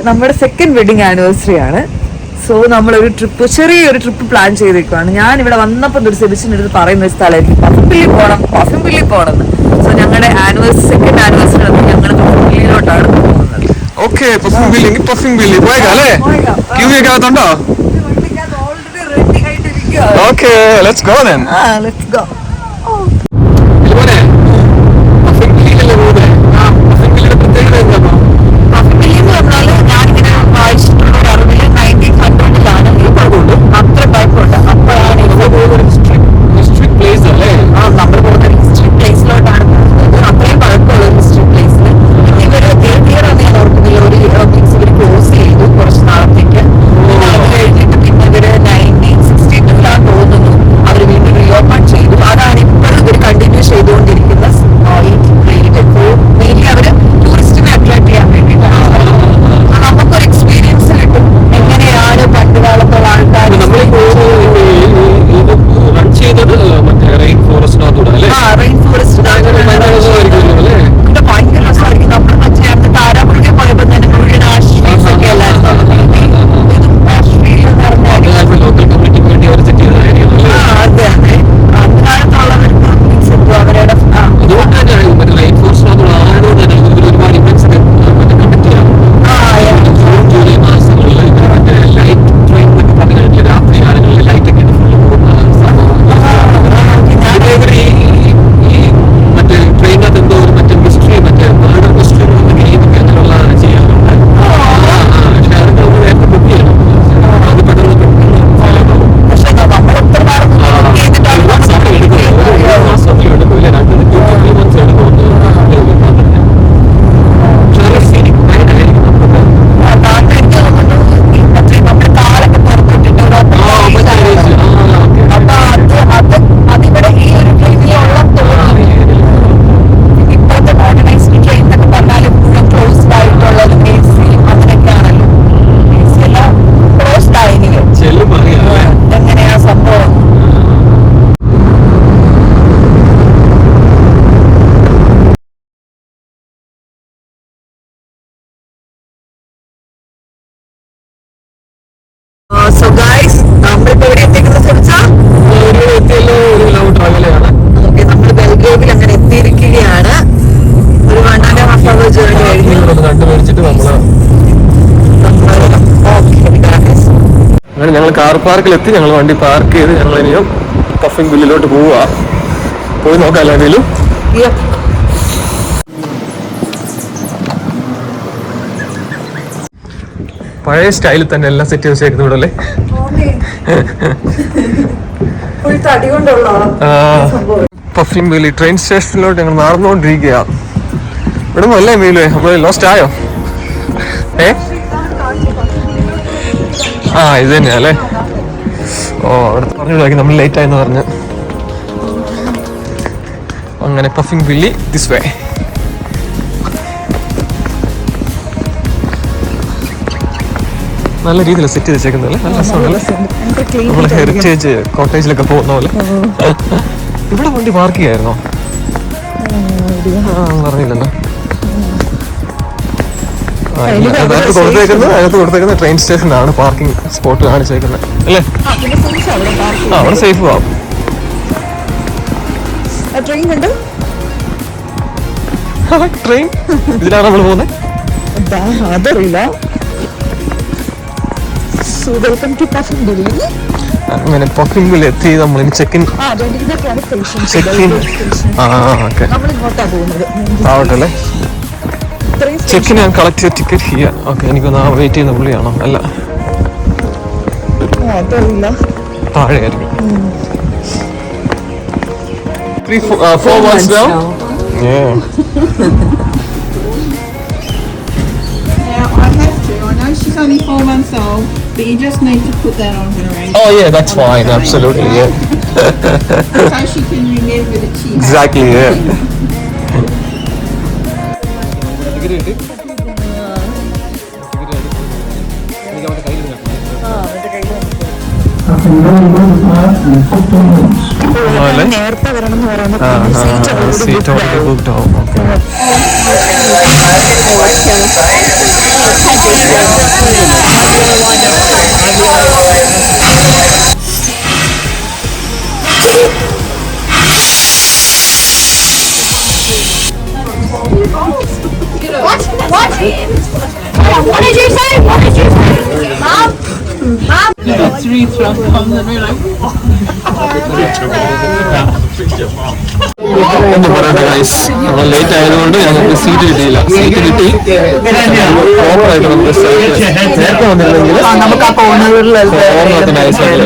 നമ്മുടെ second wedding anniversary ആണ്. So നമ്മളൊരു ട്രിപ്പ്, ചെറിയൊരു ട്രിപ്പ് പ്ലാൻ ചെയ്തേക്കുവാണ്. ഞാൻ ഇവിടെ വന്നപ്പോൾ ഒരു സെബിസിന്റെ അടുത്ത് പറയുന്ന ഒരു സ്ഥലമായിരിക്കും പഫിംപില്ലി പോകണം. സോ ഞങ്ങളുടെ സെക്കൻഡ് ആനിവേഴ്സറി ഞങ്ങൾ പഫിംപില്ലിയിലോട്ടാണ് പോകുന്നത്. ഓക്കെ, പഫിംപില്ലി പോയേക്കാല്ലേ? ക്യൂ ഒക്കെ അകത്തുണ്ടോ? Okay, let's go then. Let's go. So guys, നമ്മളിപ്പോ എവിടെ എത്തിക്കുന്നത് വെച്ചാൽ നമ്മൾ ബെൽഗേവിൽ അങ്ങനെ എത്തിയിരിക്കുകയാണ്. ഒരു 1.5 hour ജേർണി കഴിഞ്ഞു. അങ്ങനെ ഞങ്ങൾ കാർ പാർക്കിലെത്തി. ഞങ്ങൾ വണ്ടി പാർക്ക് ചെയ്ത് ഞങ്ങൾ ഇനിയും പഫിംപില്ലിലോട്ട് പോവുക. പോയി നോക്കാം എന്തെങ്കിലും. പഴയ സ്റ്റൈലിൽ തന്നെ എല്ലാം സെറ്റ് ചെയ്ത് വെച്ചേക്കുന്നത് ഇവിടെ അല്ലേ? പഫിംപില്ലി ട്രെയിൻ സ്റ്റേഷനിലോട്ട് ഞങ്ങൾ നടന്നുകൊണ്ടിരിക്കുക. ഇവിടെ അല്ലേ മീലേ? നമ്മൾ ലോസ്റ്റ് ആയോ? ഇത് തന്നെയാ അല്ലേ? അവിടെ പറഞ്ഞു നമ്മൾ ലേറ്റ് ആയെന്ന് പറഞ്ഞു. അങ്ങനെ പഫിംപില്ലി ദിസ് വേ. നല്ല രീതിയിൽ സെറ്റ് ചെയ്ത് വെച്ചേക്കുന്നല്ലേ? നല്ല രസമുണ്ടല്ലേ? നമ്മള് ഹെറിറ്റേജ് കോട്ടേജിലൊക്കെ പോകുന്ന പോലെ. ഇവിടെ വണ്ടി പാർക്ക് ചെയ്യായിരുന്നോ? പറഞ്ഞില്ലല്ലോ. അതിനകത്ത് കൊടുത്തേക്കുന്നത് ട്രെയിൻ സ്റ്റേഷനാണ് പാർക്കിംഗ് സ്പോട്ട് കാണിച്ചേക്കുന്നത് അല്ലേ? അവിടെ സേഫ് ആവും. ട്രെയിൻ ഇതിലാണ് നമ്മൾ പോകുന്നത്. അതറിയില്ല. അങ്ങനെ പഫിംപില്ലി എത്തി. നമ്മളിനി ചെക്കിൻ ആവട്ടല്ലേ? ചെക്കിൻ ഞാൻ കളക്ട് ചെയ്ത ടിക്കറ്റ് ചെയ്യാം. ഓക്കെ, എനിക്കൊന്ന് വെയിറ്റ് ചെയ്യുന്ന പുള്ളിയാണോ? അല്ല, താഴെയായിരിക്കും. 3-4 months now. Yeah. I know she's only 4 months old, but you just need to put that on her. Oh yeah, that's fine. Absolutely, yeah. So she can remember that she. Exactly, yeah. നേരത്തെ വരണം എന്ന് പറയുന്നത് seat booked ആവും. What did you say? What did you say? Mom? Mom? Three from the എന്ന് പറയട്ടെ guys, നമ്മൾ late ആയതുകൊണ്ട് ഞങ്ങൾക്ക് സീറ്റ് കിട്ടിയില്ല. സീറ്റ് കിട്ടി പ്രോപ്പറായിട്ട് നമുക്ക് നേരത്തെ വന്നിരുന്നെങ്കിൽ നമുക്ക് ആ കോർണറിൽ നൈസായിട്ട്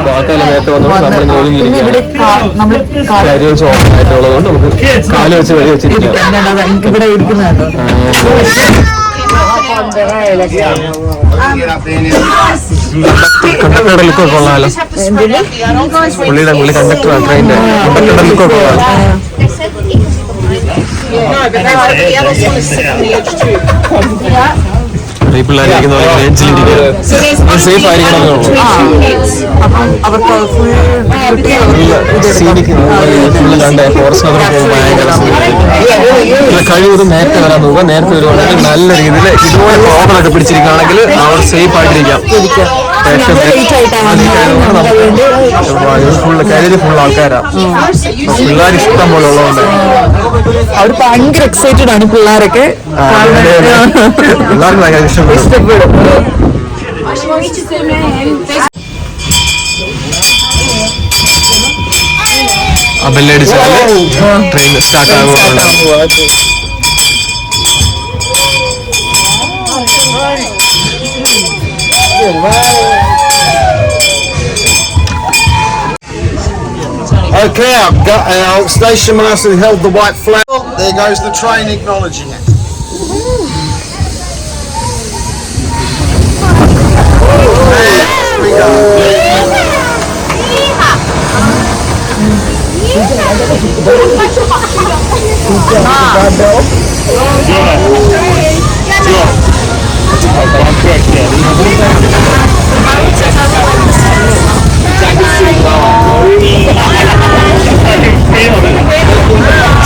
ബാക്കിയെല്ലാം നേരത്തെ വന്നപ്പോൾ നമ്മൾ ഒതുങ്ങിയിരിക്കുകയാണ്. കാര്യം ഓപ്പണായിട്ടുള്ളതുകൊണ്ട് നമുക്ക് കാല് വെച്ച് വഴി വെച്ചിരിക്കാം. ഇവിടെ ഇരിക്കുന്നുണ്ടോ? കണ്ടക്ടറുടെ ലുക്കൊക്കെ കൊള്ളാമല്ലോ. പുള്ളി കണ്ടക്ടറാണ്, ട്രെയിനിന്റെ കണ്ടക്ടറുടെ ലുക്കൊക്കെ കൊള്ളാം. ഈ പിള്ളേരിക്കുന്ന പോലെ എഡ്ജിലിരിക്കുക സേഫ് ആയിരിക്കണമെന്നേ ഉള്ളൂ. അപ്പം അവർക്ക് സീനിക്ക് ഫുള്ള് കണ്ടേ ഫോറസ്റ്റ് ഭയങ്കര കഴിവതും നേരത്തെ വരാൻ നോക്കുക. നേരത്തെ വരുവാണെങ്കിൽ നല്ല രീതിയിൽ ഇതുപോലെ പ്രോപ്പറായിട്ട് പിടിച്ചിരിക്കുകയാണെങ്കിൽ അവർ സേഫ് ആയിട്ടിരിക്കാം. ഫുള്ള് കരിയിൽ ഫുൾ ആൾക്കാരാണ്. പിള്ളേർ ഇഷ്ടം പോലെ ഉള്ളതുകൊണ്ട് അവർ ഭയങ്കര എക്സൈറ്റഡ് ആണ് പിള്ളേരൊക്കെ. പിള്ളേർക്ക് ഭയങ്കര ഇഷ്ടപ്പെടും. ആ ബെല്ലടിച്ചാല് ട്രെയിൻ സ്റ്റാർട്ട് ആകുവാണ്. Okay, I've got our station master who held the white flag. There goes the train acknowledging it. There we go.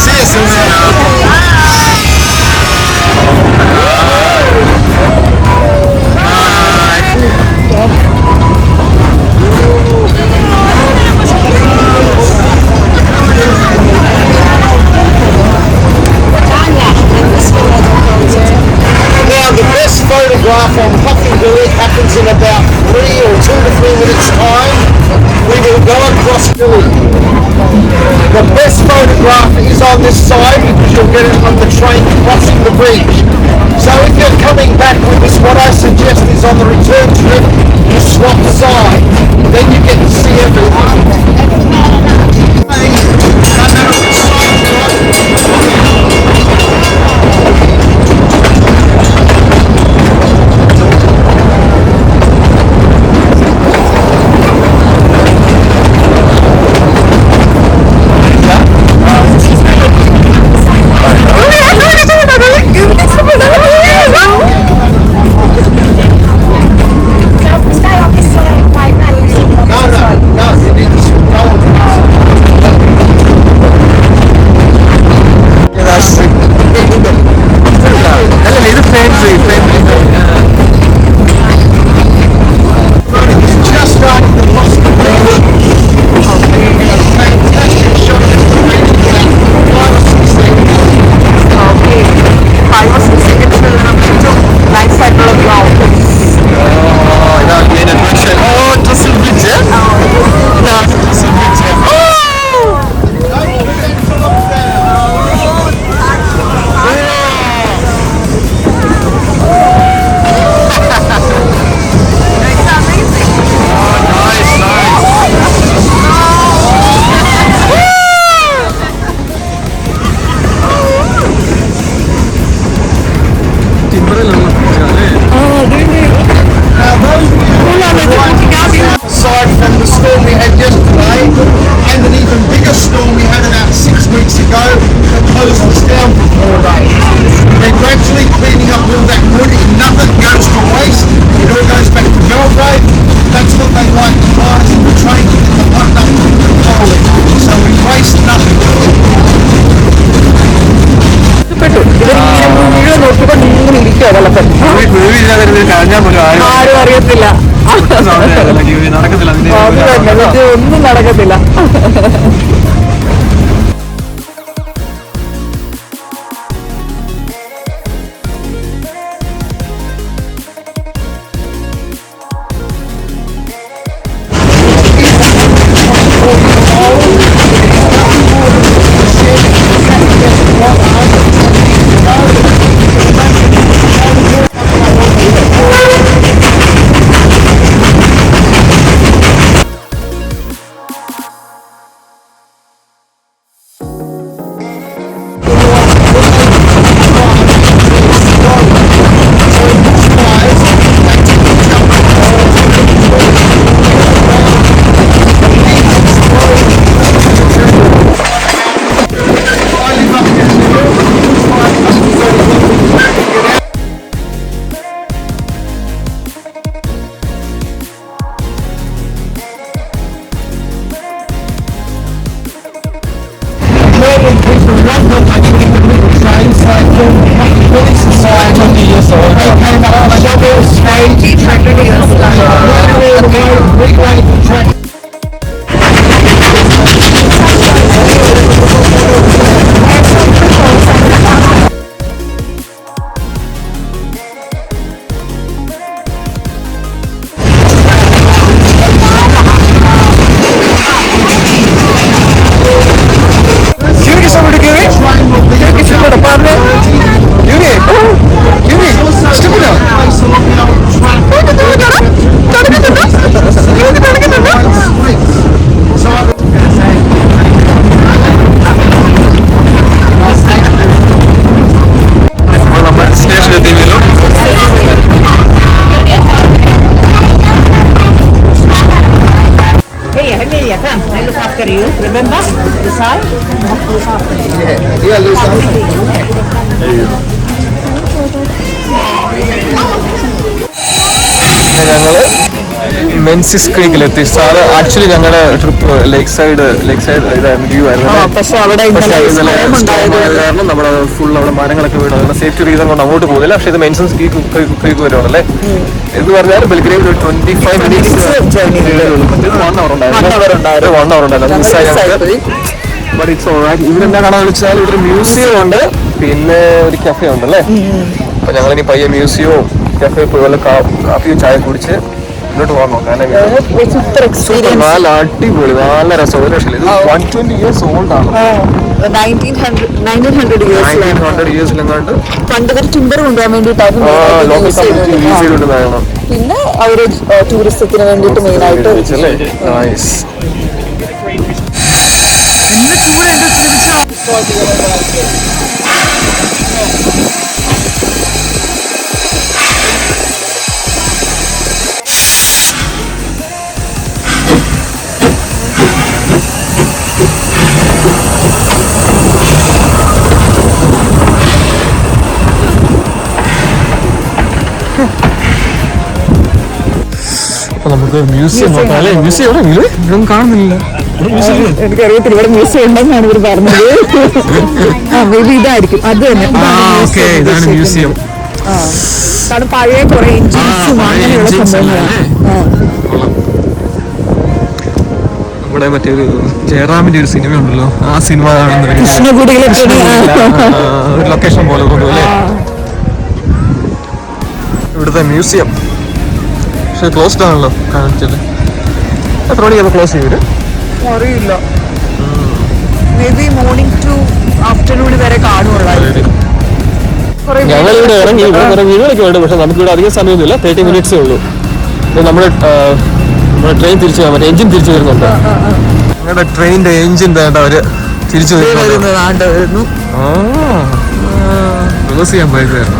See you soon. Now the best photograph on Puffin Billy happens in about 3 or 2 to 3 minutes time. We will go across Billy. The best photograph is on this side because you'll get it from the train crossing the bridge. So if you're coming back with us, what I suggest is on the return trip, you swap sides. Then you get to see everything. പറഞ്ഞാൽ പോലും ആരും അറിയത്തില്ല. നടക്കത്തില്ല. അത് തന്നെ, ഒന്നും നടക്കത്തില്ല. ഞങ്ങള് മെൻസിസ് ക്രീക്കിലെത്തി. സാറ് ആക്ച്വലി ഞങ്ങളുടെ ട്രിപ്പ് ലേക്ക് സൈഡ് ഇതായിരുന്നു, വ്യൂ ആയിരുന്നു. പക്ഷെ അവിടെ കാരണം നമ്മുടെ ഫുൾ അവിടെ മരങ്ങളൊക്കെ വീണു. അതുകൊണ്ട് സേഫ്റ്റി റീസൺ കൊണ്ട് അങ്ങോട്ട് പോകുന്നില്ല. പക്ഷെ ഇത് മെൻസിസ് ക്രീക്ക് വരുവാണല്ലേ. ഇത് പറഞ്ഞാൽ ബെൽഗ്രേഡ് 25 മിനിറ്റ്സ് 1 അവർ ഉണ്ടായിരുന്നു. But it's alright. ഇവരെന്താ കാണാന്ന് വെച്ചാൽ ഇവിടെ മ്യൂസിയം ഉണ്ട്, പിന്നെ ഒരു കഫേ ഉണ്ടല്ലേ. അപ്പൊ ഞങ്ങളിനി പയ്യെ മ്യൂസിയവും കഫേ പോയി വല്ല കാപ്പിയും ചായ കുടിച്ച് മുന്നോട്ട് പോകാൻ നോക്കാം. നല്ല അടിപൊളി, നല്ല രസം. ഒരു രക്ഷയില്ല. ഇത് 120 years old ആണ്. 1900 ഇയേഴ്സിലെങ്ങാണ്ട് പണ്ട് ടിമ്പർ കൊണ്ടുപോകാൻ വേണ്ടിയിട്ടായിരുന്നു. പിന്നെ അവര് ടൂറിസത്തിന് വേണ്ടിയിട്ട് മെയിൻ ആയിട്ട് നമുക്ക് മ്യൂസിയം നോക്കാം അല്ലേ. മ്യൂസിയം എവിടെ ഇതൊന്നും കാണുന്നില്ല. എനിക്കറിയത്തില്ല, ഇവിടെ മ്യൂസിയം ഉണ്ടെന്നാണ് ഇവർ പറഞ്ഞത്. മേ ബി ഇതായിരിക്കും, അത് തന്നെ. ഇതാണ് മ്യൂസിയം. കാരണം പഴയ കുറെ എഞ്ചിൻസും അങ്ങനെയുള്ള സംഭവങ്ങളാണ്. നമ്മുടെ മറ്റൊരു ജയറാമിന്റെ ഒരു സിനിമ ഉണ്ടല്ലോ, ആ സിനിമ കൃഷ്ണകുടിയിലൊക്കെ ഒരു ലൊക്കേഷൻ പോലെ കൊണ്ടുപോകല്ലേ ഇവിടുത്തെ മ്യൂസിയം. പക്ഷെ ക്ലോസ്ഡ് ആണല്ലോ കാണിച്ചത്. എത്ര മണിക്ക് ക്ലോസ് ചെയ്യൂര് അറിയില്ല. Maybe morning to afternoon വരെ കാണുള്ളൂ. ഞങ്ങളിവിടെ ഇറങ്ങി ഇവിടെ കുറെ വീടുകളൊക്കെ ഉണ്ട്. പക്ഷെ നമുക്കിവിടെ അധികം സമയമൊന്നുമില്ല, 30 മിനിറ്റ്സേ ഉള്ളൂ. നമ്മുടെ ട്രെയിൻ തിരിച്ചു പോകാൻ എഞ്ചിൻ തിരിച്ചു വരുന്നുണ്ട്. ഞങ്ങളുടെ ട്രെയിനിന്റെ എഞ്ചിൻ അവര് തിരിച്ചു വരുന്നു. ക്ലോസ് ചെയ്യാൻ പോയതായിരുന്നു.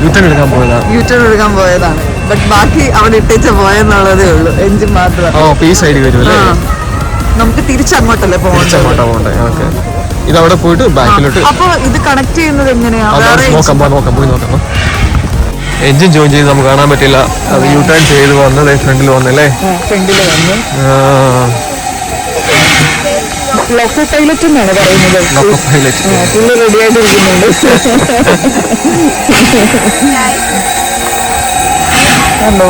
യൂട്ടേൺ എടുക്കാൻ പോയതാണ്. ബട്ട് ബാക്കി അവിടെ ഇട്ടേച്ച പോയെന്നുള്ളതേ ഉള്ളൂ, എഞ്ചിൻ മാത്രം. ഈ സൈഡിൽ വരുമല്ലേ. നമുക്ക് തിരിച്ചങ്ങോട്ടല്ലേ പോകണ്ടേ. ഇത് അവിടെ പോയിട്ട് ബാക്കിലോട്ട്. അപ്പൊ ഇത് കണക്ട് ചെയ്യുന്നത് എങ്ങനെയാ? പോയി നോക്കാം. എഞ്ചിൻ ജോയിൻ ചെയ്ത് നമുക്ക് കാണാൻ പറ്റില്ല. അത് യു ടേൺ ചെയ്ത് വന്നത് ഫ്രണ്ടിൽ വന്നല്ലേ. ഫ്രണ്ടില് വന്നു. ലോക്കോ പൈലറ്റ് എന്നാണ് പറയുന്നത്. ലോക്കോ പൈലറ്റ് ഫുള്ള് റെഡി ആയിട്ടിരിക്കുന്നുണ്ട്. കണ്ടോ?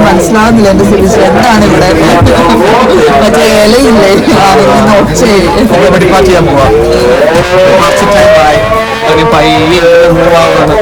മനസ്സിലാവുന്നില്ല എന്റെ സിരിച്ച് എന്താണ് ഇവിടെ മറ്റേ ഇലയില്ലേ ഡിപ്പാർട്ട് ചെയ്യാൻ പോവാ പയ്യെ മൂവാണ്.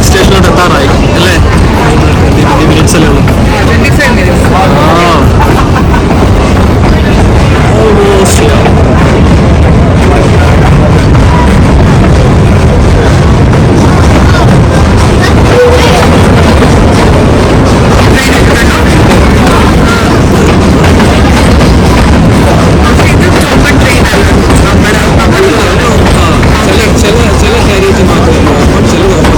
സ്റ്റേഷനിലോട്ട് എത്താറായി അല്ലേ? 20 മിനിറ്റ്സ് അല്ലേ ഉള്ളൂ. ചില കാര്യത്തിൽ മാത്രമേ ചില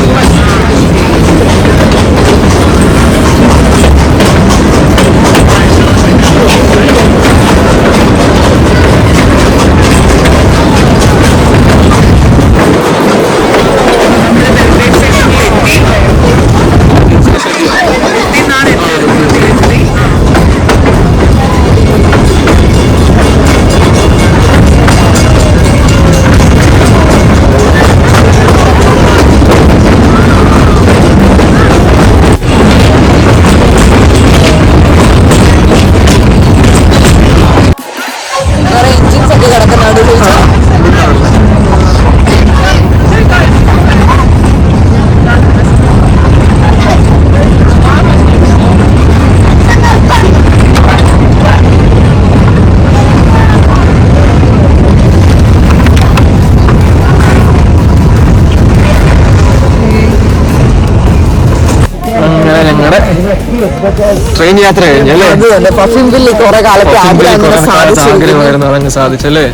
ട്രെയിൻ യാത്ര കഴിഞ്ഞല്ലേ? കുറെ കാലത്ത് ആഗ്രഹമായിരുന്നു, അതങ്ങ് സാധിച്ചല്ലേ?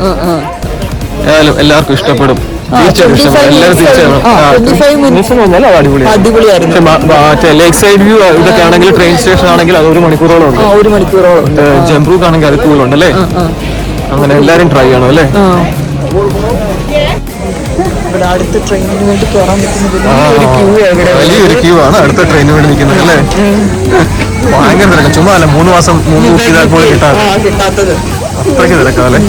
ഏതായാലും എല്ലാവർക്കും ഇഷ്ടപ്പെടും, തീർച്ചയായിട്ടും ഇഷ്ടപ്പെടും. എല്ലാവരും അടിപൊളിയായിരുന്നു. മറ്റേ ലേക്ക് സൈഡ് വ്യൂ ഇതൊക്കെ ആണെങ്കിൽ ട്രെയിൻ സ്റ്റേഷൻ ആണെങ്കിൽ അത് 1 മണിക്കൂറോളം ഉണ്ട്. 1 മണിക്കൂറോളം. ജംബ്രൂക്ക് ആണെങ്കിൽ അത് കൂടുതലുണ്ടല്ലേ? അങ്ങനെ എല്ലാരും ട്രൈ ചെയ്യണം അല്ലേ? ഇവിടെ അടുത്ത ട്രെയിനിന് വേണ്ടി കയറാൻ പറ്റുന്ന വലിയൊരു ക്യൂ ആണ് അടുത്ത ട്രെയിനിന് വേണ്ടി നിൽക്കുന്നത് അല്ലേ? ഭയങ്കര തിരക്ക്. ചുമ്മാ അല്ല 3 മാസം മുമ്പ് ബുക്ക് ചെയ്താൽ പോലും കിട്ടാത്തത്. അത്രയ്ക്ക് തിരക്കാല്ലേ.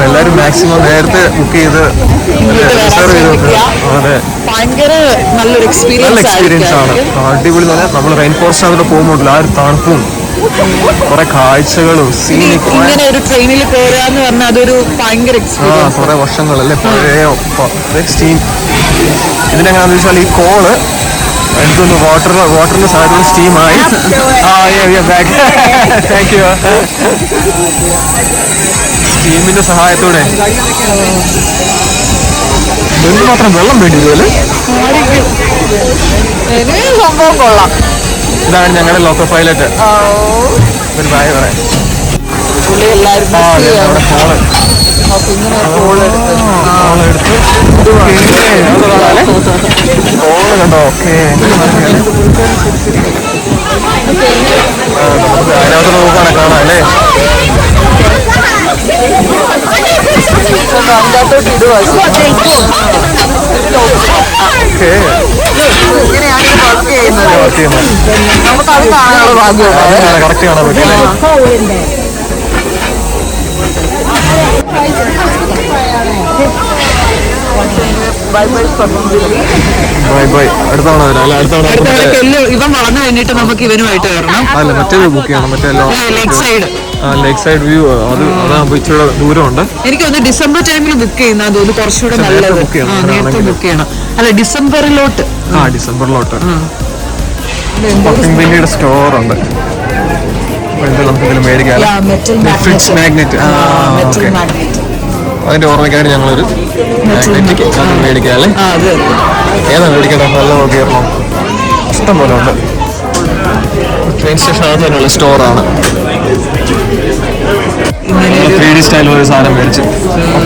എല്ലാരും മാക്സിമം നേരത്തെ ബുക്ക് ചെയ്ത് റിസർവ് ചെയ്ത് വെക്കുക. അതെ, ഭയങ്കര നല്ലൊരു നല്ല എക്സ്പീരിയൻസ് എക്സ്പീരിയൻസ് ആണ്. അടിപൊളി എന്ന് പറഞ്ഞാൽ നമ്മൾ റെയിൻ ഫോറസ്റ്റ് അവിടെ പോകുമ്പോഴല്ലോ ആ ഒരു തണുപ്പും കുറെ കാഴ്ചകളും സീനിക്. ഇങ്ങനെ ഒരു ട്രെയിനിൽ കയറാന്ന് പറഞ്ഞാൽ അതൊരു ഭയങ്കര എക്സ്പീരിയൻസ്. കുറെ വർഷങ്ങളല്ലേ പഴയ സ്റ്റീം. ഇതിനെങ്ങനെയാന്ന് വെച്ചാൽ ഈ കോള് എനിക്കൊന്ന് വാട്ടറിന്റെ സൈഡിൽ സ്റ്റീമായി. Thank you. സ്റ്റീമിന്റെ സഹായത്തോടെ എന്തുമാത്രം വെള്ളം വേണ്ടി വരുമല്ലേ. സംഭവം കൊള്ളാം. ഇതാണ് ഞങ്ങളുടെ ലോക്കൽ പൈലറ്റ്. ഒരു ബായ് പറയാം. കണ്ടോ? ഓക്കെ, അതിനകത്ത് നോക്കാണ് കാണാം അല്ലേ. അതിനകത്തോട്ട് ഇടുവാ. ഇങ്ങനെയാണ് ഇത് വർക്ക് ചെയ്യുന്നത്. നമുക്കത് കാണാനുള്ള ഭാഗ്യമുണ്ട്. കറക്റ്റ് കാണാൻ പറ്റില്ല. Bye bye. അടുത്തവണ വരാം അല്ല? അടുത്തവണ ഇവൻ വളർന്നു കഴിഞ്ഞിട്ട് നമുക്ക് ഇവനുമായിട്ട് വരണം. അല്ല, മറ്റേത് ബുക്ക് ചെയ്യണം. മറ്റേ ലേക്ക് സൈഡ് വ്യൂ. അതാകുമ്പോ ഇച്ചിരി ദൂരമുണ്ട്. എനിക്ക് തോന്നുന്നു ഡിസംബർ ടൈമിൽ ബുക്ക് ചെയ്യുന്ന തോന്നുന്നു കുറച്ചുകൂടെ നല്ലത്. നേരത്തെ ബുക്ക് ചെയ്യണം. അല്ല, ഡിസംബറിലോട്ട്. ഡിസംബറിലോട്ട് പിന്നീട് സ്റ്റോർ ഉണ്ട്. നമുക്ക് ഇതിൽ മേടിക്കാം. Fridge magnet. അതിന്റെ ഓർമ്മയ്ക്കായിട്ട് ഞങ്ങളൊരു മാഗ്നറ്റിക് മേടിക്കാം അല്ലേ? ഏതാ മേടിക്കട്ടെ? നല്ല നോക്കിയായിരുന്നു. ഇഷ്ടം പോലെ ഉണ്ട്. ട്രെയിൻ സ്റ്റേഷനകത്ത് തന്നെയുള്ള സ്റ്റോറാണ്. 3D സ്റ്റൈൽ ഒരു സാധനം മേടിച്ചു.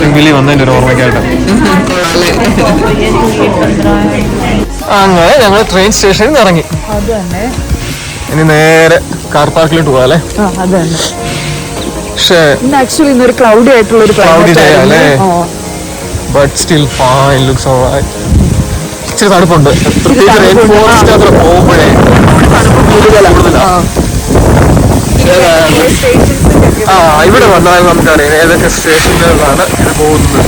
പിങ്കിലി വന്നതിന്റെ ഒരു ഓർമ്മയ്ക്കായിട്ട്. അങ്ങനെ ഞങ്ങൾ ട്രെയിൻ സ്റ്റേഷനിൽ നിന്ന് ഇറങ്ങി. ഇനി നേരെ കാർ പാർക്കിലോട്ട് പോകാം അല്ലേ? പക്ഷേ ആക്ച്വലി ഇന്നൊരു ക്ലൗഡി ആയിട്ടുള്ള ഒരു ക്ലൗഡി ഡേ അല്ലേ? But still fine, looks alright. ഇച്ചിരി തണുപ്പുണ്ട്. പ്രത്യേകിച്ച് റെയിൻ ഫോറസ്റ്റ് അത്ര പോകുമ്പോഴേ ഇവിടെ വന്നാൽ നമുക്കറിയാം ഏതൊക്കെ സ്റ്റേഷനുകളിലാണ് ഇത് പോകുന്നത്.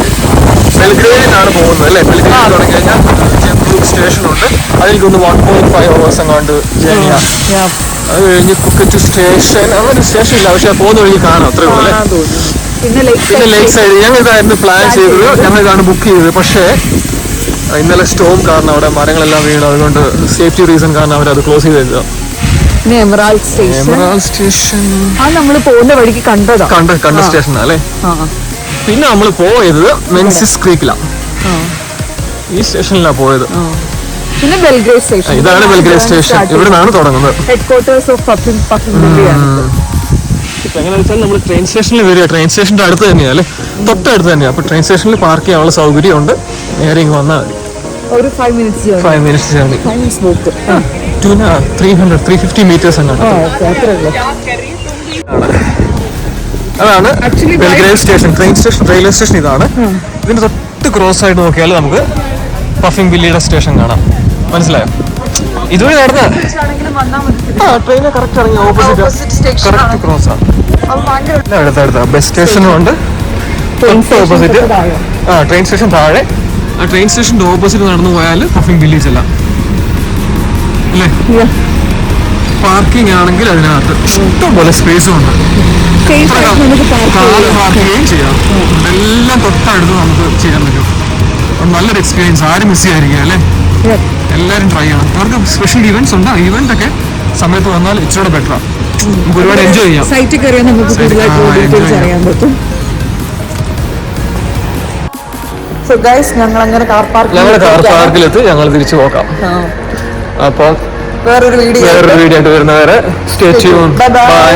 ബെൽഗ്രേഡിനാണ് പോകുന്നത് അല്ലേ? ബെൽഗ്രേഡ് തുടങ്ങി കഴിഞ്ഞാൽ ജംബൂക്ക് സ്റ്റേഷനുണ്ട്. അതിലേക്കൊന്ന് 1.5 hours അങ്ങോട്ട് ജേർണിയാണ്. അത് കഴിഞ്ഞ് കുക്കറ്റ് സ്റ്റേഷൻ, അങ്ങനെ സ്റ്റേഷൻ ഇല്ല, പക്ഷെ പോകുന്ന വഴി കാണാം. അത്രേ ഉള്ളൂ അല്ലേ? പിന്നെ ലേക്ക് സൈഡ് ഞങ്ങൾ ഇതായിരുന്നു പ്ലാൻ ചെയ്തത്. ഞങ്ങൾ ഇതാണ് ബുക്ക് ചെയ്തത്. പക്ഷേ ഇന്നലെ സ്റ്റോം കാരണം അവിടെ മരങ്ങളെല്ലാം വീണു. അതുകൊണ്ട് സേഫ്റ്റി റീസൺ കാരണം അവർ അത് ക്ലോസ് ചെയ്തേക്കുക. എമറാൾഡ് സ്റ്റേഷൻ നമ്മൾ പോകുന്ന വഴിക്ക് കണ്ട സ്റ്റേഷൻ അല്ലേ? പിന്നെ നമ്മൾ പോയത് മെൻസിസ് ക്രീക്കിലാണ്. ഈ സ്റ്റേഷനിലാണ് പോയത്. പിന്നെ ബെൽഗ്രേഡ് സ്റ്റേഷൻ. ഇതാണ് ബെൽഗ്രേഡ് സ്റ്റേഷൻ. ഇവിടെ നിന്നാണ് തുടങ്ങുന്നത്. ഹെഡ്ക്വാർട്ടേഴ്സ് ഓഫ് പഫിൻ ബില്ലിയാണ്. എങ്ങനെ വെച്ചാൽ നമ്മൾ ട്രെയിൻ സ്റ്റേഷനിൽ വരിക. ട്രെയിൻ സ്റ്റേഷന്റെ അടുത്ത് തന്നെയാണ് അല്ലേ? തൊട്ടടുത്ത് തന്നെയാണ്. അപ്പൊ ട്രെയിൻ സ്റ്റേഷനിൽ പാർക്ക് ചെയ്യാനുള്ള സൗകര്യമുണ്ട്. നേരെ ഇങ്ങ് വന്നാൽ മതി. ഒരു 5 minutes ജേർണി. 350 meters അങ്ങോട്ട്. അതാണ് Belgrade station. Train station, railway station ഇതാണ്. ഇതിന്റെ തൊട്ട് ക്രോസ് ആയിട്ട് നോക്കിയാൽ നമുക്ക് പഫിൻ ബില്ലിയുടെ സ്റ്റേഷൻ കാണാം. മനസ്സിലായോ? ഇതുവഴി നടന്ന് ട്രെയിന് കറക്റ്റ് ഇറങ്ങി ഓപ്പോസിറ്റ് കറക്റ്റ് ക്രോസ് ആണ്. അടുത്തടുത്ത ബസ് സ്റ്റേഷനും ഉണ്ട്. ഓപ്പോസിറ്റ് ട്രെയിൻ സ്റ്റേഷൻ താഴെ. ആ ട്രെയിൻ സ്റ്റേഷന്റെ ഓപ്പോസിറ്റ് നടന്നു പോയാൽ പഫിൻ ബില്ലി ചെല്ലാം അല്ലേ? പാർക്കിംഗ് ആണെങ്കിൽ അതിനകത്ത് ഇഷ്ടംപോലെ സ്പേസും ഉണ്ട്. കാറ് പാർക്കിങ്ങും ചെയ്യാം. എല്ലാം തൊട്ടടുത്ത് നമുക്ക് ചെയ്യാൻ പറ്റും. നല്ലൊരു എക്സ്പീരിയൻസ്. ആരും മിസ് ചെയ്യാതിരിക്കുക അല്ലേ? എല്ലാവരും ട്രൈ ചെയ്യണം. അവർക്ക് സ്പെഷ്യൽ ഇവന്റ്സ് ഉണ്ട്. ഇവന്റ് ഒക്കെ സമയത്ത് വന്നാൽ ഇച്ചിരി ബെറ്ററാണ്. നമുക്ക് ഒരുപാട് എൻജോയ് ചെയ്യാം. സൈറ്റിൽ കയറിയാൽ നമുക്ക് കൂടുതലായിട്ട് അറിയാൻ പറ്റും. ഞങ്ങൾ അങ്ങനെ കാർ പാർക്കിലെത്തി. ഞങ്ങൾ തിരിച്ചു പോകാം. അപ്പം വേറൊരു വീഡിയോ ആയിട്ട് വരുന്നവരെ സ്റ്റേ ട്യൂൺ. ബൈ.